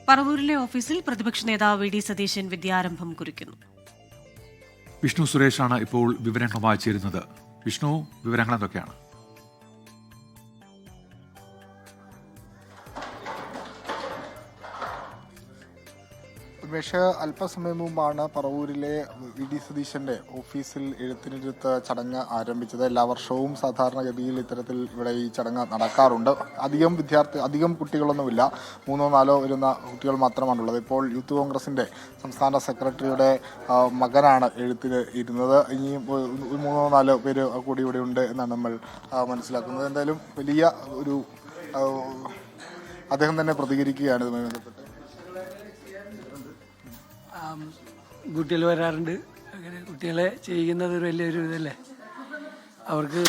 പറവൂരിലെ ഓഫീസിൽ പ്രതിപക്ഷ നേതാവ് വി ഡി സതീശൻ വിദ്യാരംഭം കുറിക്കുന്നു. വിഷ്ണു സുരേഷാണ് ഇപ്പോൾ വിവരങ്ങളുമായി ചേരുന്നത്. വിഷ്ണു, വിവരങ്ങൾ എന്തൊക്കെയാണ്? ഉമേഷ്, അല്പസമയം മുമ്പാണ് പറവൂരിലെ വി ഡി സതീശന്റെ ഓഫീസിൽ എഴുത്തിനിരുത്ത് ചടങ്ങ് ആരംഭിച്ചത്. എല്ലാ വർഷവും സാധാരണഗതിയിൽ ഇത്തരത്തിൽ ഇവിടെ ഈ ചടങ്ങ് നടക്കാറുണ്ട്. അധികം കുട്ടികളൊന്നുമില്ല, 3-4 വരുന്ന കുട്ടികൾ മാത്രമാണുള്ളത്. ഇപ്പോൾ യൂത്ത് കോൺഗ്രസിന്റെ സംസ്ഥാന സെക്രട്ടറിയുടെ മകനാണ് എഴുത്തിന് ഇരുന്നത്. ഇനിയും 3-4 പേര് കൂടി ഇവിടെ ഉണ്ട് എന്നാണ് നമ്മൾ മനസ്സിലാക്കുന്നത്. എന്തായാലും വലിയ ഒരു അദ്ദേഹം തന്നെ പ്രതികരിക്കുകയാണ് ഇതുമായി ബന്ധപ്പെട്ട്. കുട്ടികൾ വരാറുണ്ട്. അങ്ങനെ കുട്ടികളെ ചെയ്യുന്നത് ഒരു വലിയൊരു ഇതല്ലേ അവർക്ക്.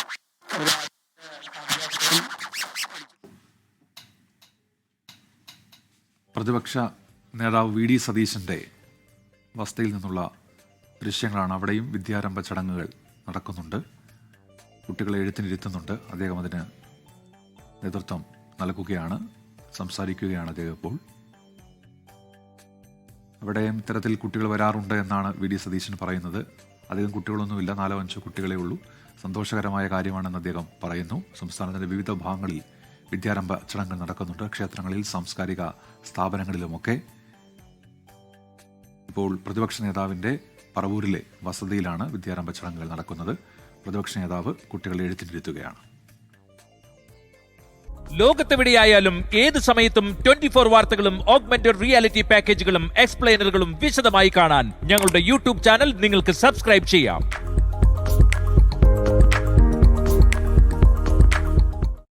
പ്രതിപക്ഷ നേതാവ് വി ഡി സതീശന്റെ വസതിയിൽ നിന്നുള്ള ദൃശ്യങ്ങളാണ്. അവിടെയും വിദ്യാരംഭ ചടങ്ങുകൾ നടക്കുന്നുണ്ട്. കുട്ടികളെ എഴുത്തിനിരുത്തുന്നുണ്ട്. അദ്ദേഹം അതിന് നേതൃത്വം നൽകുകയാണ്, സംസാരിക്കുകയാണ് അദ്ദേഹം ഇപ്പോൾ. അവിടെയും ഇത്തരത്തിൽ കുട്ടികൾ വരാറുണ്ട് എന്നാണ് വി ഡി സതീശൻ പറയുന്നത്. അധികം കുട്ടികളൊന്നുമില്ല, 4-5 കുട്ടികളെ ഉള്ളൂ. സന്തോഷകരമായ കാര്യമാണെന്ന് അദ്ദേഹം പറയുന്നു. സംസ്ഥാനത്തിന്റെ വിവിധ ഭാഗങ്ങളിൽ വിദ്യാരംഭ ചടങ്ങുകൾ നടക്കുന്നുണ്ട്. ക്ഷേത്രങ്ങളിൽ, സാംസ്കാരിക സ്ഥാപനങ്ങളിലുമൊക്കെ. ഇപ്പോൾ പ്രതിപക്ഷ നേതാവിന്റെ പറവൂരിലെ വസതിയിലാണ് വിദ്യാരംഭ ചടങ്ങുകൾ നടക്കുന്നത്. പ്രതിപക്ഷ നേതാവ് കുട്ടികളെ എഴുത്തിനിരുത്തുകയാണ്. ലോകത്തെവിടെയായാലും ഏത് സമയത്തും 24 വാർത്തകളും ഓഗ്മെന്റഡ് റിയാലിറ്റി പാക്കേജുകളും എക്സ്പ്ലെയിനറുകളും വിശദമായി കാണാൻ ഞങ്ങളുടെ യൂട്യൂബ് ചാനൽ നിങ്ങൾക്ക് സബ്സ്ക്രൈബ് ചെയ്യാം.